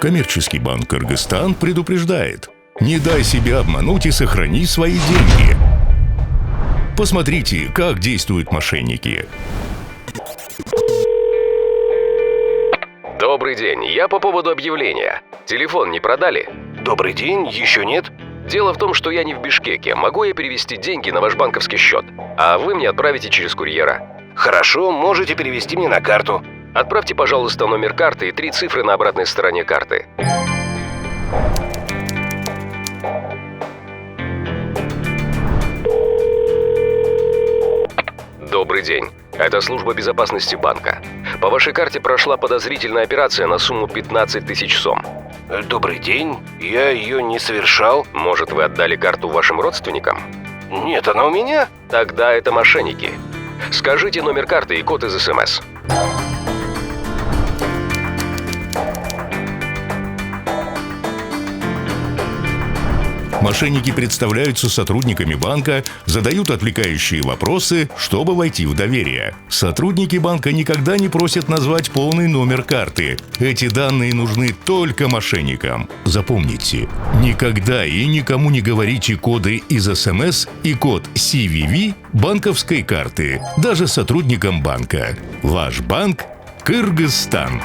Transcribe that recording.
Коммерческий банк «Кыргызстан» предупреждает: не дай себя обмануть и сохрани свои деньги. Посмотрите, как действуют мошенники. Добрый день, я по поводу объявления. Телефон не продали? Добрый день, еще нет? Дело в том, что я не в Бишкеке. Могу я перевести деньги на ваш банковский счет? А вы мне отправите через курьера. Хорошо, можете перевести мне на карту. Отправьте, пожалуйста, номер карты и 3 цифры на обратной стороне карты. Добрый день. Это служба безопасности банка. По вашей карте прошла подозрительная операция на сумму 15 тысяч сом. Добрый день, я ее не совершал. Может, вы отдали карту вашим родственникам? Нет, она у меня. Тогда это мошенники. Скажите номер карты и код из СМС. Мошенники представляются сотрудниками банка, задают отвлекающие вопросы, чтобы войти в доверие. Сотрудники банка никогда не просят назвать полный номер карты. Эти данные нужны только мошенникам. Запомните, никогда и никому не говорите коды из СМС и код CVV банковской карты, даже сотрудникам банка. Ваш банк — Кыргызстан.